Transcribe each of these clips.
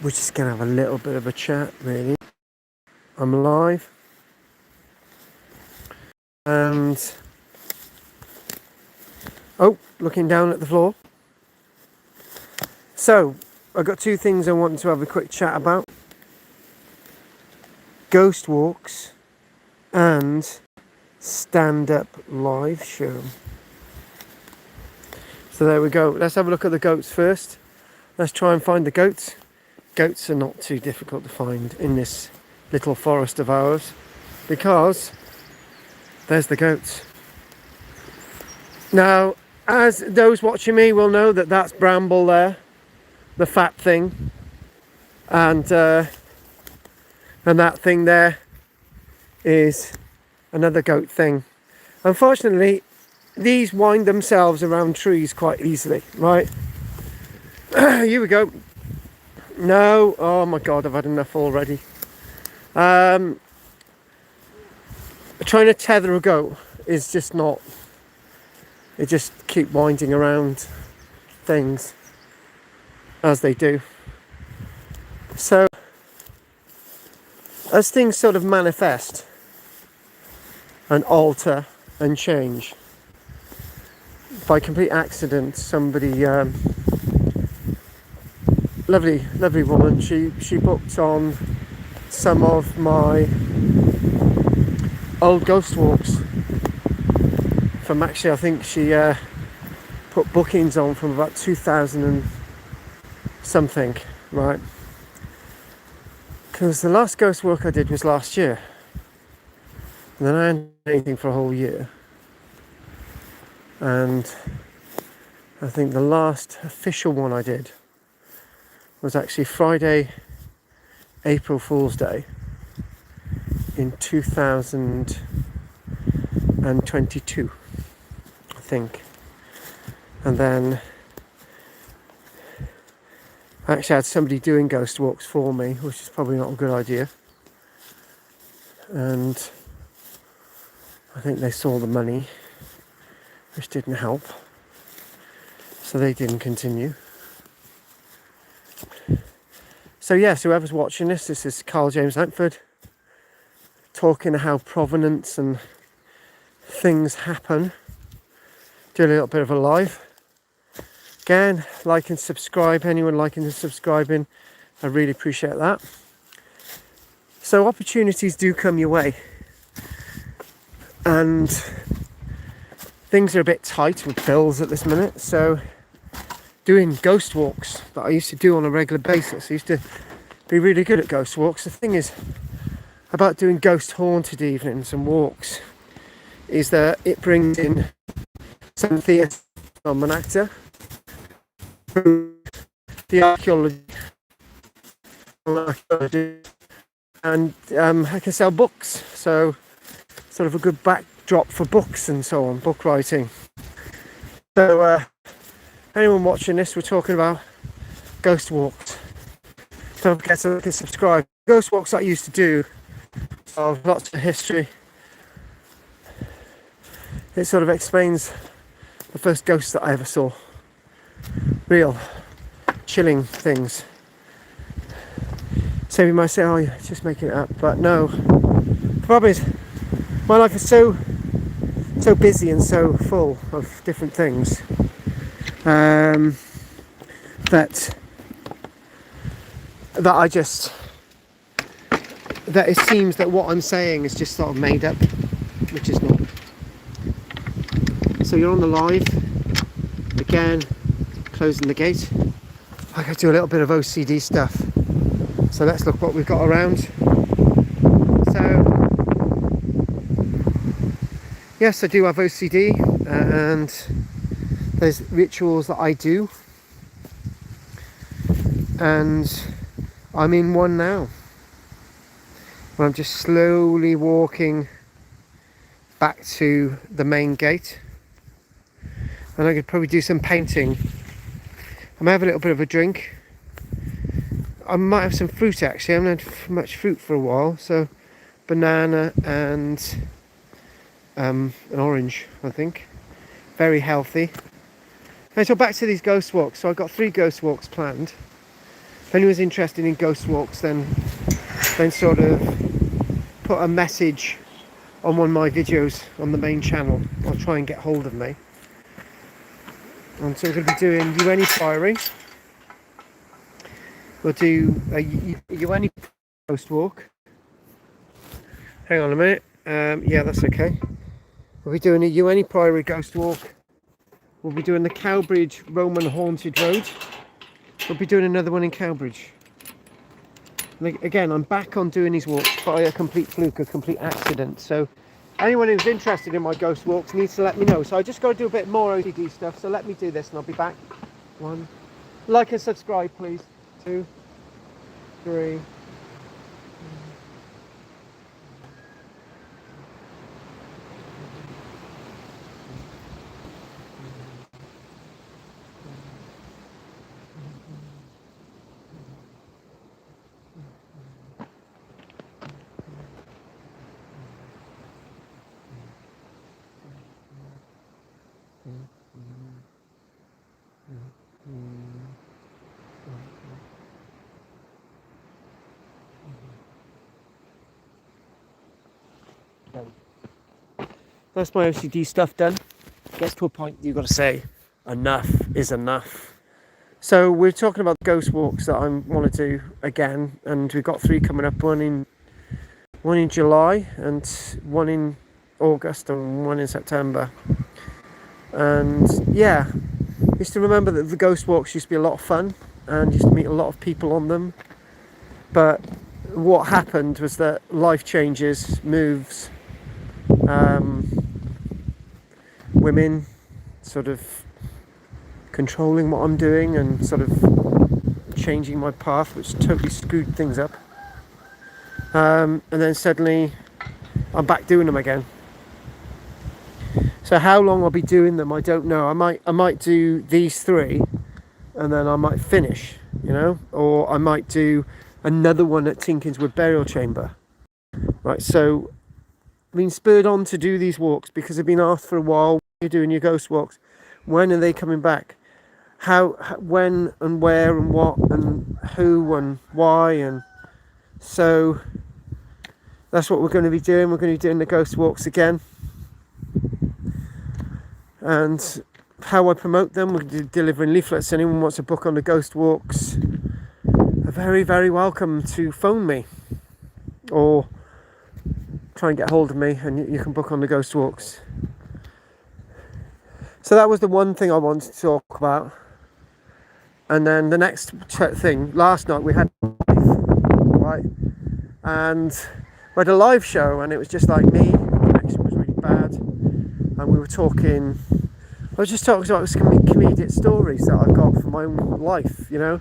we're just going to have a little bit of a chat, really. I'm live. And, oh, looking down at the floor. So, I've got two things I want to have a quick chat about. Ghost walks and stand-up live show. So there we go. Let's have a look at the goats first. Let's try and find the goats. Goats are not too difficult to find in this little forest of ours because there's the goats. Now, as those watching me will know, that's Bramble there, the fat thing, and that thing there is another goat thing. Unfortunately, these wind themselves around trees quite easily, right? Here we go. No, oh my god, I've had enough already. Trying to tether a goat is just not. It just keep winding around things as they do. So as things sort of manifest and alter and change, by complete accident, somebody, lovely woman, she booked on some of my old ghost walks from, actually I think she put bookings on from about 2000 and something, right? Because the last ghost walk I did was last year, and then I hadn't done anything for a whole year. And I think the last official one I did was actually Friday, April Fool's Day in 2022, I think. And then I actually had somebody doing ghost walks for me, which is probably not a good idea. And I think they saw the money, which didn't help. So they didn't continue. So yes, whoever's watching this is KARL-JAMES LANGFORD, talking how provenance and things happen. Do a little bit of a live. Again, like and subscribe. Anyone liking and subscribing, I really appreciate that. So opportunities do come your way. And things are a bit tight with bills at this minute. So doing ghost walks that I used to do on a regular basis. I used to be really good at ghost walks. The thing is about doing ghost haunted evenings and walks is that it brings in some theatre from an actor, the archaeology, and I can sell books, so sort of a good backdrop for books and so on, book writing. So anyone watching this, we're talking about ghost walks. Don't forget to like and subscribe. Ghost walks that I used to do, of lots of history. It sort of explains the first ghost that I ever saw. Real chilling things. So you might say, oh, you're just making it up, but no. The problem is, my life is so busy and so full of different things that it seems that what I'm saying is just sort of made up, which is not. So you're on the live again, closing the gate. I gotta do a little bit of OCD stuff, so let's look what we've got around. So yes, I do have OCD, and there's rituals that I do, and I'm in one now. I'm just slowly walking back to the main gate, and I could probably do some painting. I might have a little bit of a drink. I might have some fruit actually. I haven't had much fruit for a while, so banana and an orange, I think. Very healthy. And so back to these ghost walks. So I've got 3 ghost walks planned. if anyone's interested in ghost walks, then sort of put a message on one of my videos on the main channel. I'll try and get hold of me. And so we're going to be doing Ueni Priory. We'll do a Ueni ghost walk. Hang on a minute. Yeah, that's okay. We'll be doing a Ueni Priory ghost walk. We'll be doing the Cowbridge Roman Haunted Road. We'll be doing another one in Cowbridge. Again, I'm back on doing these walks by a complete fluke, a complete accident. So anyone who's interested in my ghost walks needs to let me know. So I just got to do a bit more OCD stuff. So let me do this and I'll be back. 1. Like and subscribe, please. 2, 3. That's my OCD stuff done. Gets to a point you've got to say, enough is enough. So we're talking about ghost walks that I want to do again, and we've got 3 coming up. One in July, and one in August, and one in September. And yeah, I used to remember that the ghost walks used to be a lot of fun, and used to meet a lot of people on them. But what happened was that life changes, moves. Women sort of controlling what I'm doing and sort of changing my path, which totally screwed things up. And then suddenly I'm back doing them again. So how long I'll be doing them, I don't know. I might do these 3 and then I might finish, you know, or I might do another one at Tinkinswood Burial Chamber. Right, so I've been spurred on to do these walks because I've been asked for a while, you're doing your ghost walks, when are they coming back? How, when and where and what and who and why, and so that's what we're going to be doing. We're going to be doing the ghost walks again, and how I promote them, we're delivering leaflets. Anyone wants a book on the ghost walks are very, very welcome to phone me or try and get hold of me, and you can book on the ghost walks. So that was the one thing I wanted to talk about. And then the next thing, last night we had right, and we had a live show, and it was just like me. The connection was really bad, and we were talking. I was just talking about some comedic stories that I've got from my own life, you know,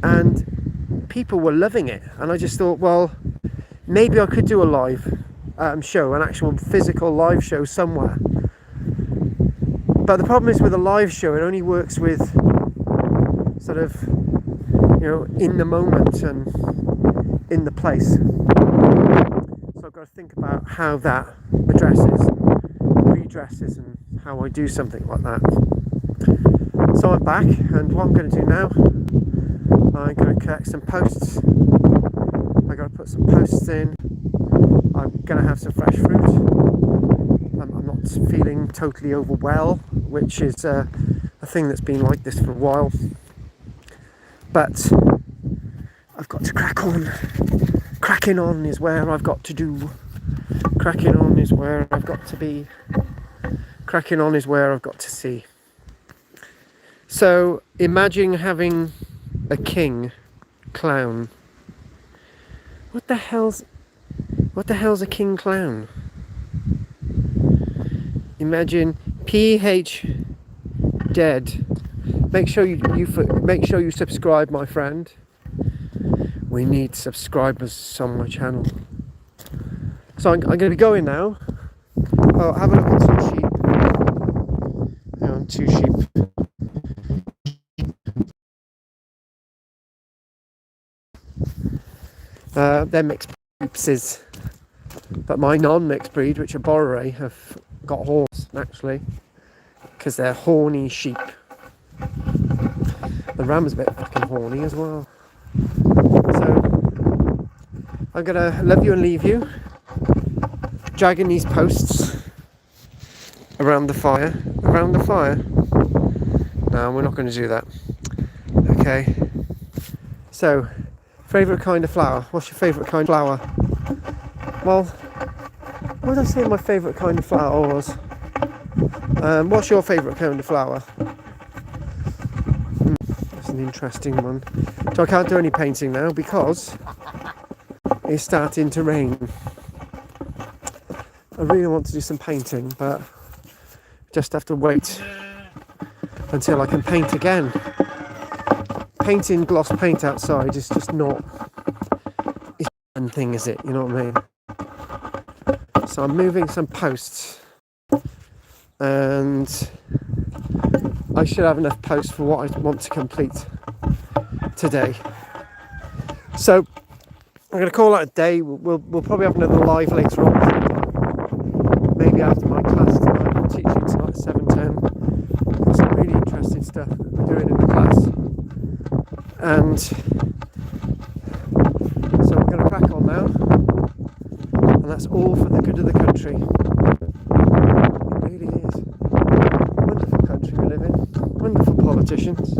and people were loving it. And I just thought, well, maybe I could do a live show, an actual physical live show somewhere. But the problem is with a live show, it only works with sort of, you know, in the moment and in the place. So I've got to think about how that redresses and how I do something like that. So I'm back, and what I'm going to do now, I'm going to collect some posts. I've got to put some posts in. I'm going to have some fresh fruit. I'm not feeling totally overwell, which is a thing that's been like this for a while. But I've got to crack on. Cracking on is where I've got to do. Cracking on is where I've got to be. Cracking on is where I've got to see. So imagine having a king clown. What the hell's a king clown? Imagine PH dead. Make sure you subscribe, my friend. We need subscribers on my channel. So I'm going to be going now. Oh, have a look at 2 sheep. Hang on, 2 sheep. They're mixed breeds, but my non-mixed breed, which are Borere, have got horns naturally because they're horny sheep. The ram's a bit fucking horny as well. So I'm gonna love you and leave you, dragging these posts around the fire. Around the fire? No, we're not going to do that. Okay. So, favourite kind of flower? What's your favourite kind of flower? Well, what did I say my favourite kind of flower was? What's your favourite kind of flower? That's an interesting one. So I can't do any painting now because it's starting to rain. I really want to do some painting, but just have to wait until I can paint again. Painting gloss paint outside is just not it's a thing, is it? You know what I mean? So I'm moving some posts, and I should have enough posts for what I want to complete today. So I'm going to call that a day. We'll probably have another live later on, maybe after my class tonight. I'm teaching tonight at 7:10. Got some really interesting stuff that we're doing in the class, and so we're going to crack on now, and that's all for the good of the country. It really is. Wonderful country we live in. Wonderful politicians.